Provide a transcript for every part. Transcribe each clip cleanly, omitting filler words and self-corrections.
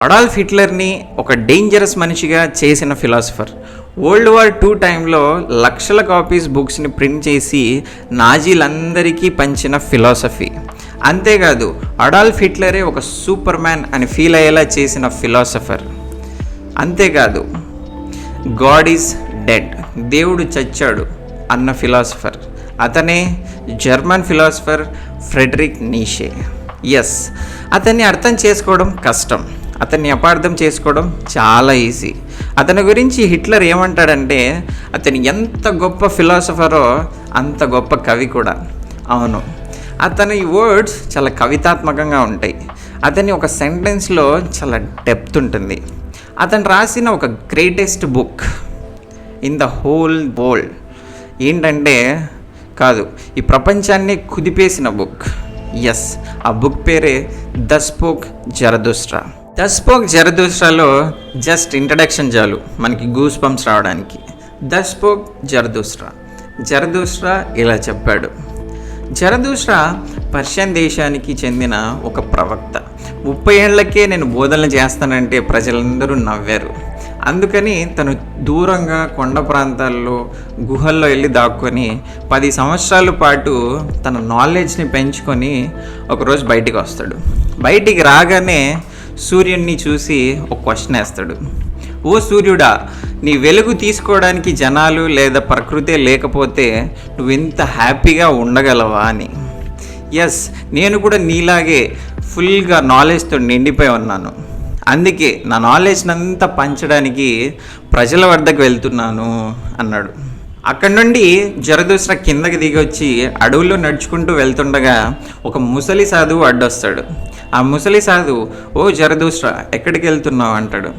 Adolf హిట్లర్ని ఒక dangerous మనిషిగా చేసిన ఫిలాసఫర్. వరల్డ్ వార్ 2 టైంలో లక్షల కాపీస్ బుక్స్ని ప్రింట్ చేసి నాజీలందరికీ పంచిన ఫిలాసఫీ. అంతేకాదు అడాల్ఫ్ హిట్లరే ఒక సూపర్ మ్యాన్ అని ఫీల్ అయ్యేలా చేసిన ఫిలాసఫర్. అంతేకాదు గాడ్ ఈజ్ డెడ్, దేవుడు చచ్చాడు అన్న ఫిలాసఫర్. అతనే German philosopher Friedrich Nietzsche. Yes, అతన్ని అర్థం చేసుకోవడం కష్టం, అతన్ని అపార్థం చేసుకోవడం చాలా ఈజీ. అతని గురించి హిట్లర్ ఏమంటాడంటే అతను ఎంత గొప్ప ఫిలాసఫరో అంత గొప్ప కవి కూడా. అవును, అతని వర్డ్స్ చాలా కవితాత్మకంగా ఉంటాయి. అతని ఒక సెంటెన్స్లో చాలా డెప్త్ ఉంటుంది. అతను రాసిన ఒక greatest book in the whole world ఏంటంటే కాదు, ఈ ప్రపంచాన్ని కుదిపేసిన బుక్. ఎస్, ఆ బుక్ పేరే thus spoke Zarathustra. Thus spoke జరదుస్ట్రాలో జస్ట్ ఇంట్రడక్షన్ చాలు మనకి గూస్ బంప్స్ రావడానికి. Thus spoke Zarathustra. జరదుస్ట్రా ఇలా చెప్పాడు. జరదుస్ట్రా పర్షియన్ దేశానికి చెందిన ఒక ప్రవక్త. 30 ఏళ్లకే నేను బోధనలు చేస్తానంటే ప్రజలందరూ నవ్వారు. అందుకని తను దూరంగా కొండ ప్రాంతాల్లో గుహల్లో వెళ్ళి దాక్కొని 10 సంవత్సరాల పాటు తన నాలెడ్జ్ని పెంచుకొని ఒకరోజు బయటికి వస్తాడు. బయటికి రాగానే సూర్యుడిని చూసి ఒక క్వశ్చన్ వేస్తాడు. ఓ సూర్యుడా, నీ వెలుగు తీసుకోవడానికి జనాలు లేదా ప్రకృతే లేకపోతే నువ్వు ఎంత హ్యాపీగా ఉండగలవా అని. ఎస్, నేను కూడా నీలాగే ఫుల్గా నాలెడ్జ్తో నిండిపోయి ఉన్నాను. అందుకే నా నాలెడ్జ్ని అంతా పంచడానికి ప్రజల వద్దకు వెళ్తున్నాను అన్నాడు. అక్కడి నుండి జరదుస్ట్రా కిందకి దిగి వచ్చి అడవుల్లో నడుచుకుంటూ వెళ్తుండగా ఒక ముసలి సాధువు అడ్డొస్తాడు. ఆ ముసలి సాధువు, ఓ జరదుస్ట్రా, ఎక్కడికి వెళ్తున్నావు అంటాడు.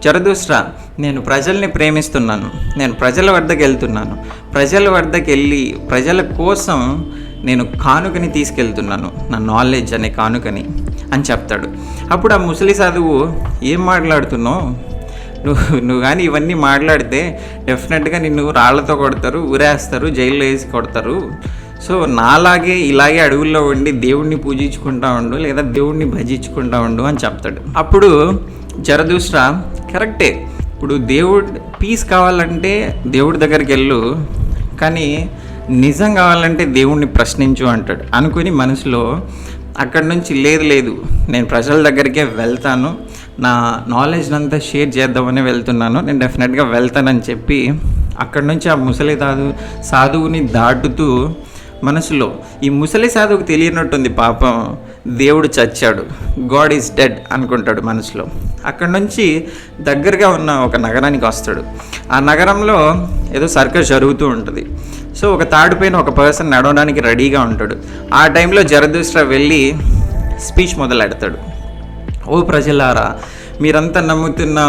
జరదుస్ట్రా, నేను ప్రజల్ని ప్రేమిస్తున్నాను, నేను ప్రజల వద్దకు వెళ్తున్నాను, ప్రజల వద్దకు వెళ్ళి ప్రజల కోసం నేను కానుకని తీసుకెళ్తున్నాను, నా నాలెడ్జ్ అనే కానుకని అని చెప్తాడు. అప్పుడు ఆ ముసలి సాధువు, ఏం మాట్లాడుతున్నావు, నువ్వు కానీ ఇవన్నీ మాట్లాడితే డెఫినెట్గా నిన్ను రాళ్లతో కొడతారు, ఊరేస్తారు, జైల్లో వేసి కొడతారు. సో నాలాగే ఇలాగే అడవుల్లో ఉండి దేవుడిని పూజించుకుంటా ఉండు లేదా దేవుడిని భజించుకుంటా ఉండు అని చెప్తాడు. అప్పుడు జరదుస్ట్రా, కరెక్టే, ఇప్పుడు దేవుడు పీస్ కావాలంటే దేవుడి దగ్గరికి వెళ్ళు, కానీ నిజం కావాలంటే దేవుణ్ణి ప్రశ్నించు అంటాడు. అనుకుని మనసులో అక్కడి నుంచి లేదు నేను ప్రజల దగ్గరికే వెళ్తాను, నా నాలెడ్జ్ అంతా షేర్ చేద్దామని వెళ్తున్నాను, నేను డెఫినెట్గా వెళ్తానని చెప్పి అక్కడి నుంచి ఆ ముసలి సాధువుని దాటుతూ మనసులో ఈ ముసలి సాధువుకు తెలియనట్టుంది, పాపం దేవుడు చచ్చాడు, గాడ్ ఈజ్ డెడ్ అనుకుంటాడు మనసులో. అక్కడి నుంచి దగ్గరగా ఉన్న ఒక నగరానికి వస్తాడు. ఆ నగరంలో ఏదో సర్కస్ జరుగుతూ ఉంటుంది. సో ఒక తాడు పైన ఒక పర్సన్ నడవడానికి రెడీగా ఉంటాడు. ఆ టైంలో జరదుస్ట్రా వెళ్ళి స్పీచ్ మొదలెడతాడు. ఓ ప్రజలారా, మీరంతా నమ్ముతున్న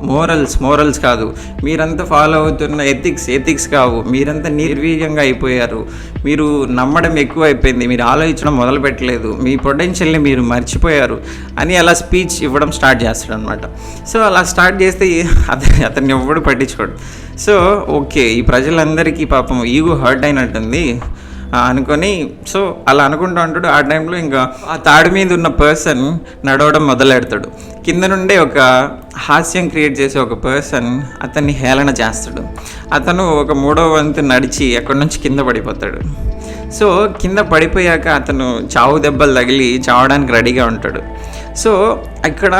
మోరల్స్ కాదు, మీరంతా ఫాలో అవుతున్న ఎథిక్స్ కావు, మీరంతా నిర్వీర్యంగా అయిపోయారు, మీరు నమ్మడం ఎక్కువ అయిపోయింది, మీరు ఆలోచించడం మొదలు పెట్టలేదు, మీ పొటెన్షియల్ని మీరు మర్చిపోయారు అని అలా స్పీచ్ ఇవ్వడం స్టార్ట్ చేస్తాడు అనమాట. సో అలా స్టార్ట్ చేస్తే అతన్ని ఎవ్వడు పట్టించుకోడు. సో ఓకే, ఈ ప్రజలందరికీ పాపం ఈగో హర్ట్ అయినట్టుంది అనుకొని సో అలా అనుకుంటూ ఉంటాడు. ఆ టైంలో ఇంకా ఆ తాడు మీద ఉన్న పర్సన్ నడవడం మొదలెడతాడు. కింద నుండే ఒక హాస్యం క్రియేట్ చేసే ఒక పర్సన్ అతన్ని హేళన చేస్తాడు. అతను ఒక 3వ వంతు నడిచి అక్కడి నుంచి కింద పడిపోతాడు. సో కింద పడిపోయాక అతను చావు దెబ్బలు తగిలి చావడానికి రెడీగా ఉంటాడు. సో ఇక్కడ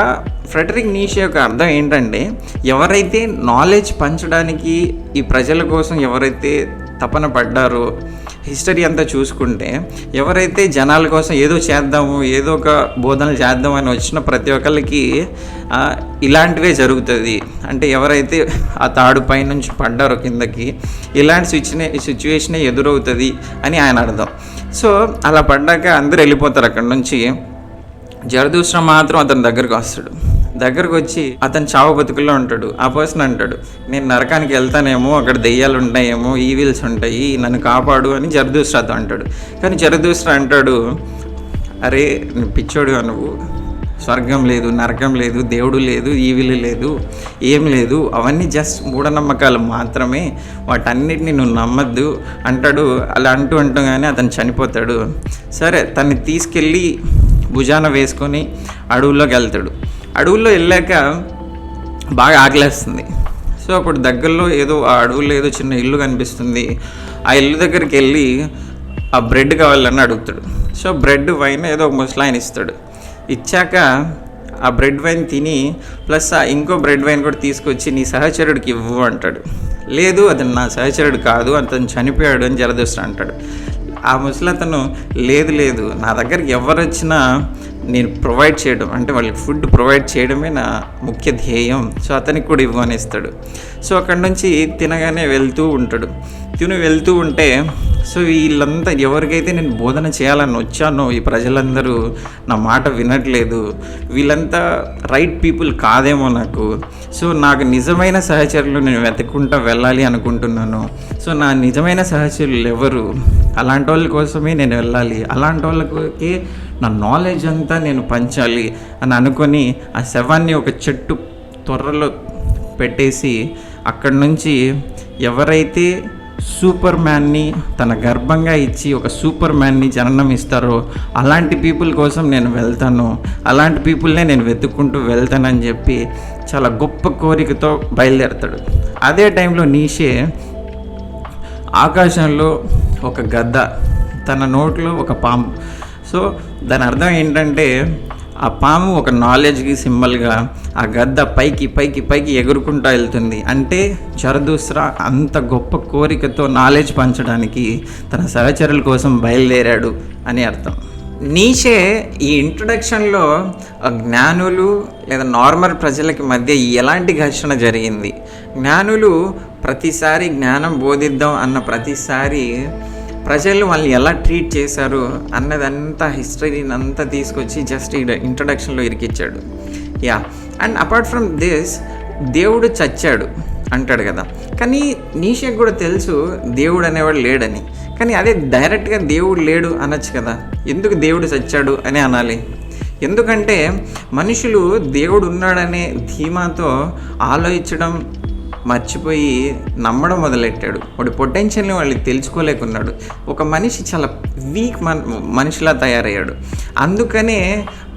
ఫ్రెడరిక్ నీషే యొక్క అర్థం ఏంటంటే, ఎవరైతే నాలెడ్జ్ పంచడానికి ఈ ప్రజల కోసం ఎవరైతే తపన పడ్డారో, హిస్టరీ అంతా చూసుకుంటే ఎవరైతే జనాల కోసం ఏదో చేద్దాము, ఏదో ఒక బోధనలు చేద్దామని వచ్చిన ప్రతి ఒక్కరికి ఇలాంటివే జరుగుతుంది. అంటే ఎవరైతే ఆ తాడు పై నుంచి పడ్డారో కిందకి, ఇలాంటి సిచ్యువేషనే ఎదురవుతుంది అని ఆయన అర్థం. సో అలా పడ్డాక అందరూ వెళ్ళిపోతారు అక్కడి నుంచి. జరదుస్ట్రా మాత్రం అతని దగ్గరకు వస్తాడు. దగ్గరకు వచ్చి అతను చావు బతుకుల్లో ఉంటాడు. ఆ పర్సన్ అంటాడు, నేను నరకానికి వెళ్తానేమో, అక్కడ దెయ్యాలు ఉంటాయేమో, ఈవిల్స్ ఉంటాయి, నన్ను కాపాడు అని జరదుస్ట్రాతో అంటాడు. కానీ జరదుస్ట్రా అంటాడు, అరే నువ్వు పిచ్చోడు, నువ్వు స్వర్గం లేదు, నరకం లేదు, దేవుడు లేదు, ఈవిల్ లేదు, ఏం లేదు, అవన్నీ జస్ట్ మూఢనమ్మకాలు మాత్రమే, వాటన్నిటిని నువ్వు నమ్మద్దు అంటాడు. అలా అంటూగానే అతను చనిపోతాడు. సరే, తన్ని తీసుకెళ్ళి భుజాన వేసుకొని అడవుల్లోకి వెళ్తాడు. అడవుల్లో వెళ్ళాక బాగా ఆకలేస్తుంది. సో అప్పుడు దగ్గరలో ఆ అడవుల్లో ఏదో చిన్న ఇల్లు కనిపిస్తుంది. ఆ ఇల్లు దగ్గరికి వెళ్ళి ఆ బ్రెడ్ కావాలని అడుగుతాడు. సో బ్రెడ్ వైన్ ఏదో ఒక ముసలాయన ఇస్తాడు. ఇచ్చాక ఆ బ్రెడ్ వైన్ తిని ప్లస్ ఆ ఇంకో బ్రెడ్ వైన్ కూడా తీసుకొచ్చి నీ సహచరుడికి ఇవ్వు అంటాడు. లేదు, అతను నా సహచరుడు కాదు, అతను చనిపోయాడు అని జలదోస్తా అంటాడు. ఆ ముసలతను లేదు, నా దగ్గరికి ఎవరు వచ్చినా నేను ప్రొవైడ్ చేయడం, అంటే వాళ్ళకి ఫుడ్ ప్రొవైడ్ చేయడమే నా ముఖ్య ధ్యేయం, సో అతనికి కూడా ఇవ్వు అని ఇస్తాడు. సో అక్కడి నుంచి తినగానే వెళ్తూ ఉంటే సో వీళ్ళంతా ఎవరికైతే నేను బోధన చేయాలని వచ్చానో ఈ ప్రజలందరూ నా మాట వినట్లేదు, వీళ్ళంతా రైట్ పీపుల్ కాదేమో నాకు. సో నాకు నిజమైన సహచరులు నేను వెతుక్కుంటూ వెళ్ళాలి అనుకుంటున్నాను. సో నా నిజమైన సహచరులు ఎవరు, అలాంటి వాళ్ళ కోసమే నేను వెళ్ళాలి, అలాంటి వాళ్ళకి నా నాలెడ్జ్ అంతా నేను పంచాలి అని అనుకొని ఆ శవాన్ని ఒక చెట్టు త్వరలో పెట్టేసి అక్కడి నుంచి ఎవరైతే సూపర్ మ్యాన్ని తన గర్భంగా ఇచ్చి ఒక సూపర్ మ్యాన్ని జననం ఇస్తారో అలాంటి పీపుల్ కోసం నేను వెళ్తాను, అలాంటి పీపుల్నే నేను వెతుక్కుంటూ వెళ్తానని చెప్పి చాలా గొప్ప కోరికతో బయలుదేరతాడు. అదే టైంలో నీషే ఆకాశంలో ఒక గద్ద, తన నోట్లో ఒక పాము. సో దాని అర్థం ఏంటంటే ఆ పాము ఒక నాలెడ్జ్కి సింబల్గా, ఆ గద్ద పైకి ఎగురుకుంటూ వెళ్తుంది. అంటే జరదూస్రా అంత గొప్ప కోరికతో నాలెడ్జ్ పంచడానికి తన సహచరుల కోసం బయలుదేరాడు అని అర్థం. నీషే ఈ ఇంట్రడక్షన్లో జ్ఞానులు లేదా నార్మల్ ప్రజలకి మధ్య ఎలాంటి ఘర్షణ జరిగింది, జ్ఞానులు ప్రతిసారి జ్ఞానం బోధిద్దాం అన్న ప్రతిసారి ప్రజలు వాళ్ళని ఎలా ట్రీట్ చేశారు అన్నదంతా హిస్టరీని అంతా తీసుకొచ్చి జస్ట్ ఈ ఇంట్రడక్షన్లో ఇరికిచ్చాడు. అండ్ అపార్ట్ ఫ్రమ్ దిస్ దేవుడు చచ్చాడు అంటాడు కదా, కానీ నీషేకి కూడా తెలుసు దేవుడు అనేవాడు లేడని. కానీ అదే డైరెక్ట్గా దేవుడు లేడు అనొచ్చు కదా, ఎందుకు దేవుడు చచ్చాడు అని అనాలి? ఎందుకంటే మనుషులు దేవుడు ఉన్నాడనే ధీమాతో ఆలోచించడం మర్చిపోయి నమ్మడం మొదలెట్టాడు. వాడి పొటెన్షియల్ని వాళ్ళకి తెలుసుకోలేకున్నాడు. ఒక మనిషి చాలా వీక్ మనిషిలా తయారయ్యాడు. అందుకనే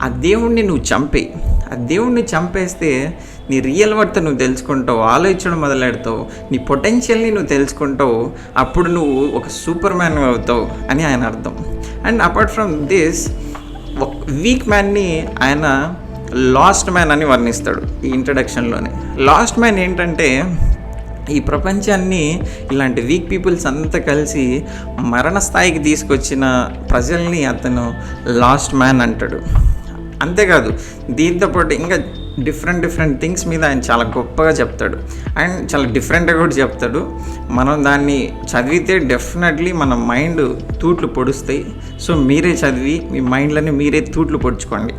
ఆ దేవుణ్ణి నువ్వు ఆ దేవుణ్ణి చంపేస్తే నీ రియల్ వర్త్ నువ్వు తెలుసుకుంటావు, ఆలోచించడం మొదలెడతావు, నీ పొటెన్షియల్ని నువ్వు తెలుసుకుంటావు, అప్పుడు నువ్వు ఒక సూపర్ మ్యాన్ అవుతావు అని ఆయన అర్థం. And apart from this weak మ్యాన్ని ఆయన లాస్ట్ మ్యాన్ అని వర్ణిస్తాడు ఈ ఇంట్రడక్షన్లోనే. లాస్ట్ మ్యాన్ ఏంటంటే ఈ ప్రపంచాన్ని ఇలాంటి వీక్ పీపుల్స్ అంతా కలిసి మరణ స్థాయికి తీసుకొచ్చిన ప్రజల్ని అతను లాస్ట్ మ్యాన్ అంటాడు. అంతేకాదు దీంతోపాటు ఇంకా డిఫరెంట్ థింగ్స్ మీద ఆయన చాలా గొప్పగా చెప్తాడు అండ్ చాలా డిఫరెంట్గా కూడా చెప్తాడు. మనం దాన్ని చదివితే డెఫినెట్లీ మన మైండ్ తూట్లు పొడుస్తాయి. సో మీరే చదివి మీ మైండ్లని మీరే తూట్లు పొడుచుకోండి.